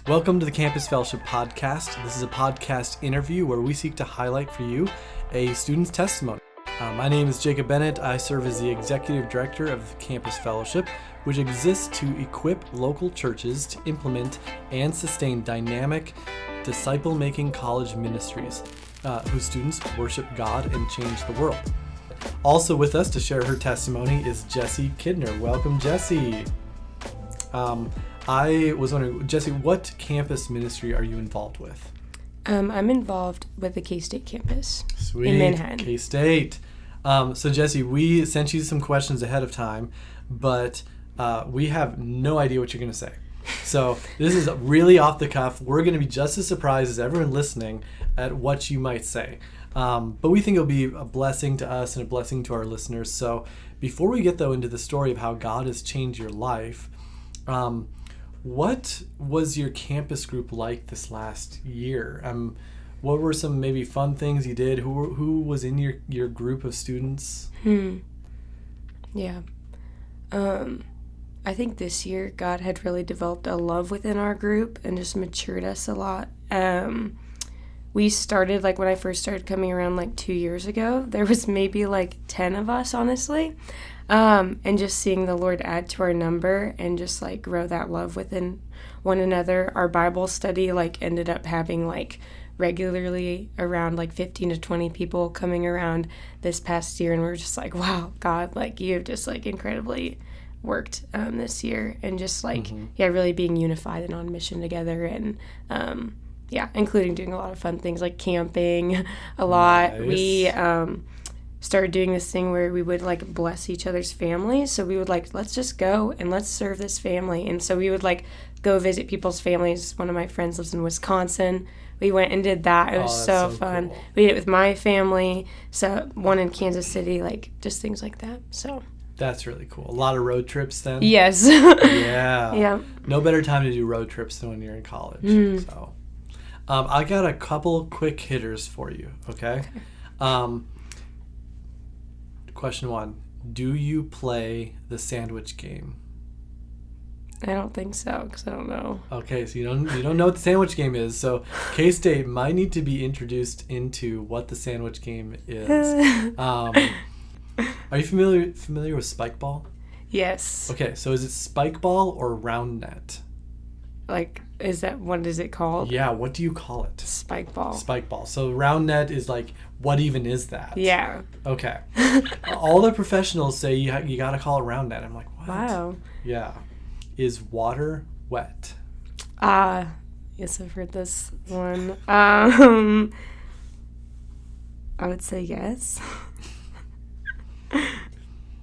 Welcome to the Campus Fellowship Podcast. This is a podcast interview where we seek to highlight for you a student's testimony. My name is Jacob Bennett. I serve as the Executive Director of the Campus Fellowship, which exists to equip local churches to implement and sustain dynamic, disciple-making college ministries whose students worship God and change the world. Also with us to share her testimony is Jessi Kidner. Welcome, Jessi. I was wondering, Jessi, what campus ministry are you involved with? I'm involved with the K-State campus. Sweet. In Manhattan. K-State. So Jessi, we sent you some questions ahead of time, but we have no idea what you're going to say. So this is really off the cuff. We're going to be just as surprised as everyone listening at what you might say. But we think it'll be a blessing to us and a blessing to our listeners. So before we get, though, into the story of how God has changed your life, what was your campus group like this last year? What were some maybe fun things you did? Who was in your group of students? Yeah. I think this year God had really developed a love within our group and just matured us a lot. We started, when I first started coming around 2 years ago, there was maybe 10 of us, honestly. And just seeing the Lord add to our number and just grow that love within one another. Our Bible study ended up having regularly around 15 to 20 people coming around this past year, and we're just wow, God, you have just incredibly worked this year, and just really being unified and on mission together, and including doing a lot of fun things like camping a lot. Nice. We started doing this thing where we would bless each other's families. So we would let's just go and let's serve this family. And so we would go visit people's families. One of my friends lives in Wisconsin. We went and did that. It was so fun. Cool. We did it with my family. So one in Kansas City, just things like that. So that's really cool. A lot of road trips then? Yes. Yeah. Yeah. No better time to do road trips than when you're in college. So I got a couple quick hitters for you, okay? Question 1, do you play the sandwich game? I don't think so, because I don't know. Okay, so you don't know what the sandwich game is. So K-State might need to be introduced into what the sandwich game is. Are you familiar with spike ball? Yes. Okay, so is it spike ball or round net? What is it called? Yeah, what do you call it? Spike ball. Spike ball. So round net is what even is that? Yeah. Okay. All the professionals say you got to call it round net. I'm like, what? Wow. Yeah. Is water wet? Yes, I've heard this one. I would say yes.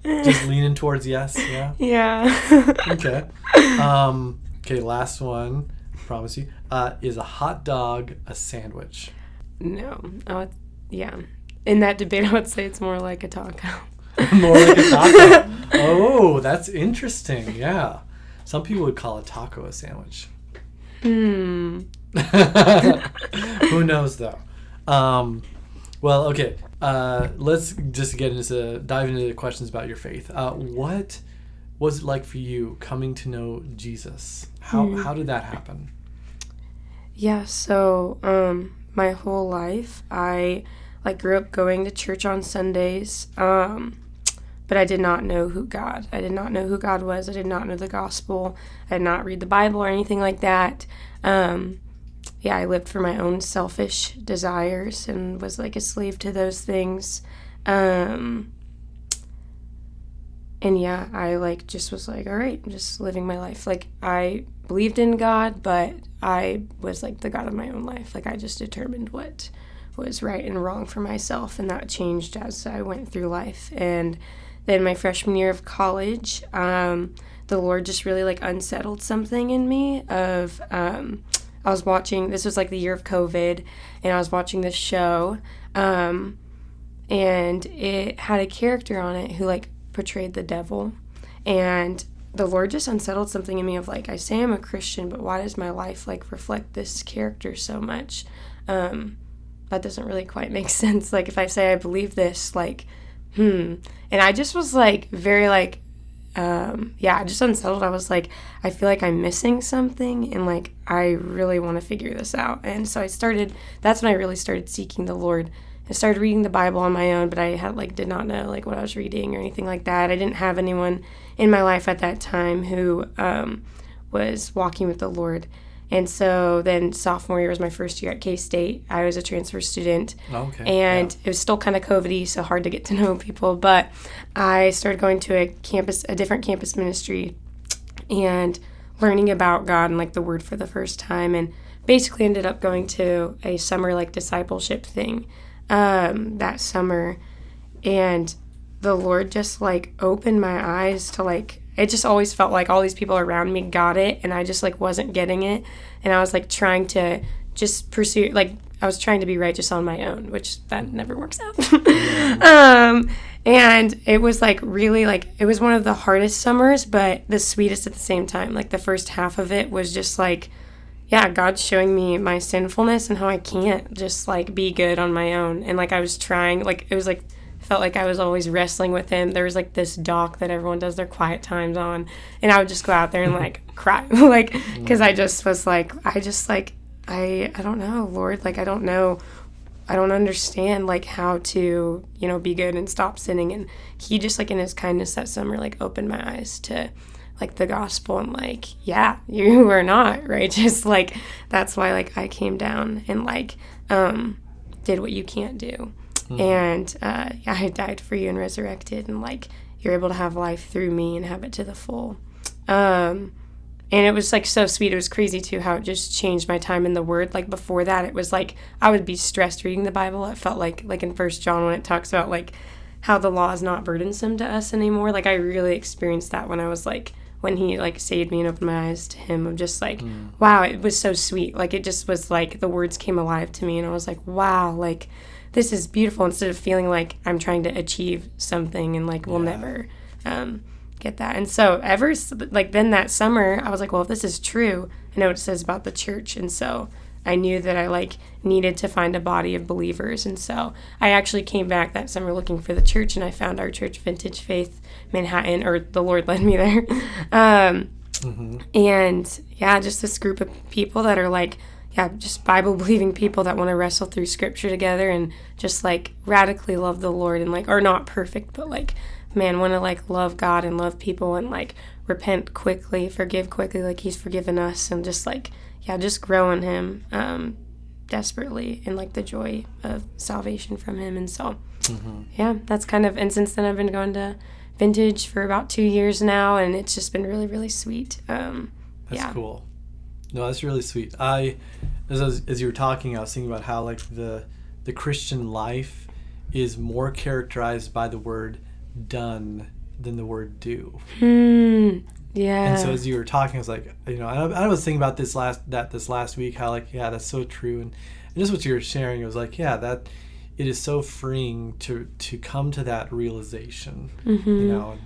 Just leaning towards yes, yeah? Yeah. Okay. Okay, last one. Promise you. Is a hot dog a sandwich? No. Yeah. In that debate, I would say it's more like a taco. More like a taco. Oh, that's interesting. Yeah. Some people would call a taco a sandwich. Who knows, though? Well, okay. Let's just dive into the questions about your faith. What was it like for you coming to know Jesus? How did that happen? Yeah, so my whole life I grew up going to church on Sundays, but I did not know I did not know who God was. I did not know the gospel. I did not read the Bible or anything like that. I lived for my own selfish desires and was a slave to those things. And yeah, I just was all right, I'm just living my life. I believed in God, but I was the God of my own life. I just determined what was right and wrong for myself, and that changed as I went through life. And then my freshman year of college, the Lord just really unsettled something in me of, I was watching, this was the year of COVID, and I was watching this show, and it had a character on it who portrayed the devil, and the Lord just unsettled something in me of I say I'm a Christian, but why does my life reflect this character so much? That doesn't really quite make sense. If I say I believe this, and I just was very just unsettled. I was like, I feel like I'm missing something, and like I really want to figure this out. And so that's when I really started seeking the Lord. I started reading the Bible on my own, but I did not know like what I was reading or anything like that. I didn't have anyone in my life at that time who was walking with the Lord. And so then sophomore year was my first year at K-State. I was a transfer student. Okay. And it was still kind of COVID-y, so hard to get to know people. But I started going to a different campus ministry and learning about God and like the Word for the first time. And basically ended up going to a summer like discipleship thing that summer. And the Lord just like opened my eyes to like, it just always felt like all these people around me got it, and I just like wasn't getting it. And I was like trying to just pursue, like I was trying to be righteous on my own, which that never works out. And it was like really like, it was one of the hardest summers, but the sweetest at the same time. Like the first half of it was just like, yeah, God's showing me my sinfulness and how I can't just like be good on my own. And like I was trying, like it was like, felt like I was always wrestling with him. There was like this dock that everyone does their quiet times on, and I would just go out there and like cry, like because I just was like, I don't know, Lord, like I don't understand like how to, you know, be good and stop sinning. And he just like in his kindness that summer like opened my eyes to like the gospel, and like, yeah, you are not righteous. Like that's why like I came down and like did what you can't do. And I died for you and resurrected, and like you're able to have life through me and have it to the full. And it was like so sweet. It was crazy too how it just changed my time in the Word. Like before that, it was like I would be stressed reading the Bible. It felt like in 1 John when it talks about like how the law is not burdensome to us anymore. Like I really experienced that when I was like, when he like saved me and opened my eyes to him, of just like, wow, it was so sweet. Like it just was like the words came alive to me, and I was like, wow, like this is beautiful, instead of feeling like I'm trying to achieve something and like we'll never get that. And so then that summer I was like, well, if this is true, I know what it says about the church. And so I knew that I like needed to find a body of believers. And so I actually came back that summer looking for the church, and I found our church, Vintage Faith Manhattan, or the Lord led me there. And yeah, just this group of people that are like, yeah, just Bible-believing people that want to wrestle through Scripture together and just, like, radically love the Lord, and, like, are not perfect, but, like, man, want to, like, love God and love people and, like, repent quickly, forgive quickly like He's forgiven us, and just, like, yeah, just grow in Him desperately, and, like, the joy of salvation from Him. And so, yeah, that's kind of, and since then I've been going to Vintage for about 2 years now, and it's just been really, really sweet. That's cool. No, that's really sweet. As you were talking, I was thinking about how like the Christian life is more characterized by the word done than the word do. Yeah. And so as you were talking, I was like, you know, I was thinking about this last week, how like, yeah, that's so true. And just what you were sharing, it was like, yeah, that it is so freeing to come to that realization, you know.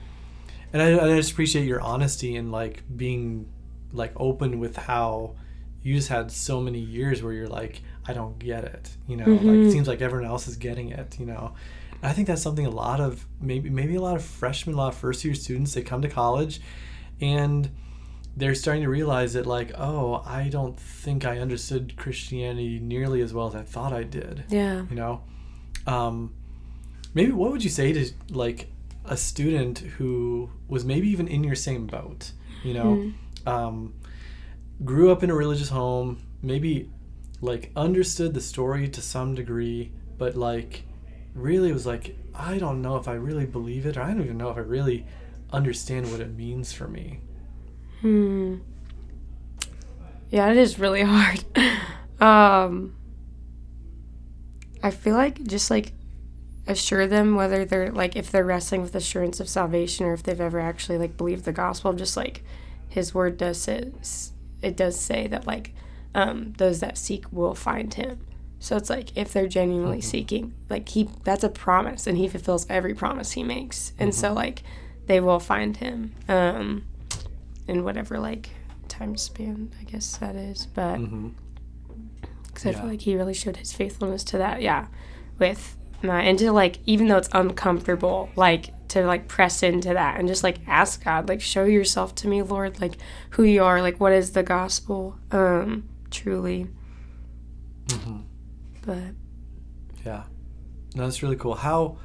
And I just appreciate your honesty and like being like open with how you just had so many years where you're like, I don't get it, you know, like it seems like everyone else is getting it, you know. And I think that's something a lot of maybe a lot of freshmen, a lot of first year students, they come to college and they're starting to realize that like, oh, I don't think I understood Christianity nearly as well as I thought I did. Yeah. You know, maybe what would you say to like a student who was maybe even in your same boat, you know, grew up in a religious home, maybe like understood the story to some degree, but like really was like, I don't know if I really believe it, or I don't even know if I really understand what it means for me. Yeah, it is really hard. I feel like just like assure them, whether they're like, if they're wrestling with assurance of salvation or if they've ever actually like believed the gospel, just like His word does say, it does say that like those that seek will find Him. So it's like if they're genuinely seeking, like that's a promise, and He fulfills every promise He makes. And so like they will find Him in whatever like time span I guess that is. But because I feel like He really showed His faithfulness to that, with and to like, even though it's uncomfortable, like to like press into that and just like ask God, like show yourself to me, Lord, like who you are, like what is the gospel, truly. But yeah, no, that's really cool. How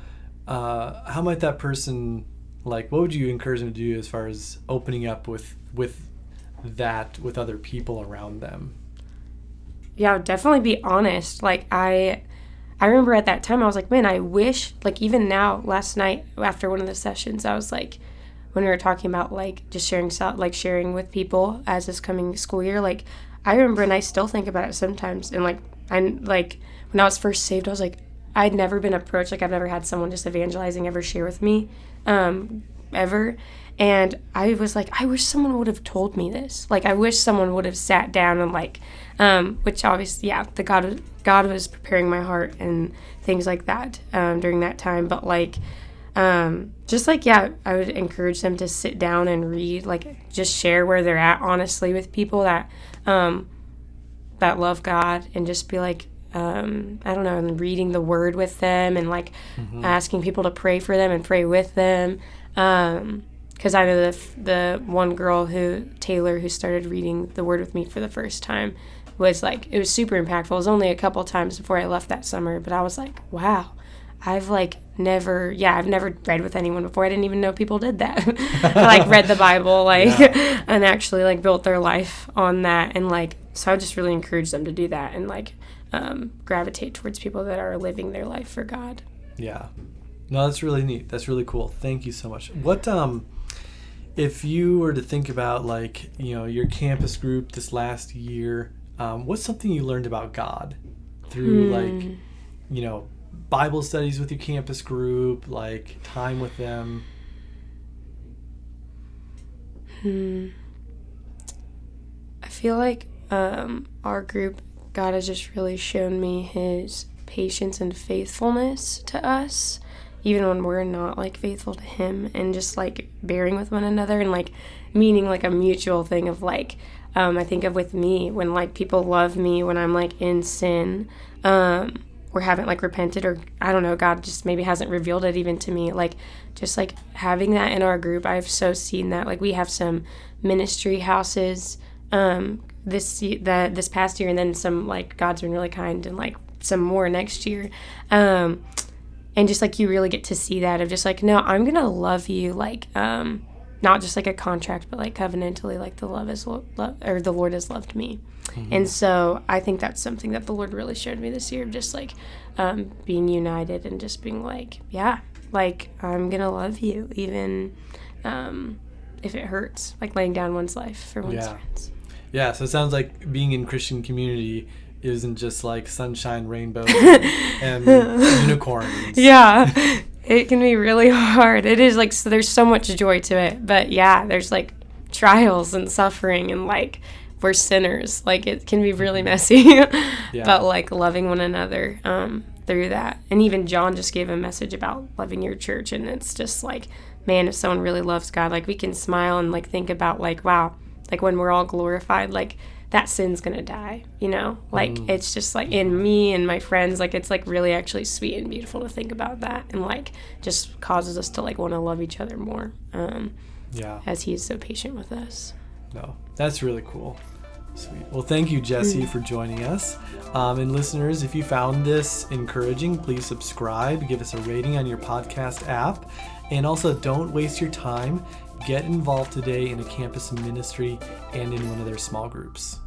might that person, like, what would you encourage them to do as far as opening up with that with other people around them? Yeah, definitely be honest. Like I remember at that time I was like, man, I wish, like even now, last night after one of the sessions, I was like, when we were talking about like just sharing with people as this coming school year, like I remember, and I still think about it sometimes, and like when I was first saved, I was like, I'd never been approached, like I've never had someone just evangelizing ever share with me, ever. And I was like, I wish someone would have told me this. Like, I wish someone would have sat down and like, which obviously, yeah, God was preparing my heart and things like that during that time. But like, just like, yeah, I would encourage them to sit down and read, like just share where they're at honestly with people that love God, and just be like, I don't know, and reading the word with them, and like asking people to pray for them and pray with them. Because I know the one girl Taylor, who started reading the word with me for the first time, was like, it was super impactful. It was only a couple times before I left that summer, but I was like, wow, I've never read with anyone before. I didn't even know people did that. Like read the Bible, and actually like built their life on that. And like, so I just really encourage them to do that and like gravitate towards people that are living their life for God. Yeah. No, that's really neat. That's really cool. Thank you so much. What, if you were to think about like, your campus group this last year, what's something you learned about God through like, Bible studies with your campus group, like time with them? I feel like our group, God has just really shown me his patience and faithfulness to us, even when we're not like faithful to him, and just like bearing with one another, and like meaning like a mutual thing of like, I think of with me, when like people love me when I'm like in sin, or haven't like repented, or I don't know, God just maybe hasn't revealed it even to me, like just like having that in our group. I've so seen that. Like we have some ministry houses this past year, and then some like God's been really kind, and like some more next year, and just like you really get to see that of just like, no, I'm gonna love you like not just like a contract, but like covenantally, like the Lord has loved me. And so I think that's something that the Lord really showed me this year, of just like being united and just being like, yeah, like I'm gonna love you even if it hurts, like laying down one's life for one's friends. Yeah, so it sounds like being in Christian community isn't just like sunshine, rainbows, and unicorns. Yeah, it can be really hard. It is like, so there's so much joy to it, but yeah, there's like trials and suffering, and like we're sinners. Like it can be really messy, but like loving one another through that. And even John just gave a message about loving your church, and it's just like, man, if someone really loves God, like we can smile and like think about like, wow, like when we're all glorified, like that sin's gonna die, like it's just like in me and my friends, like it's like really actually sweet and beautiful to think about that, and like just causes us to like want to love each other more, as he is so patient with us. No, that's really cool. Sweet. Well, thank you, Jessi, for joining us. And listeners, if you found this encouraging, please subscribe, give us a rating on your podcast app, and also don't waste your time. Get involved today in a campus ministry and in one of their small groups.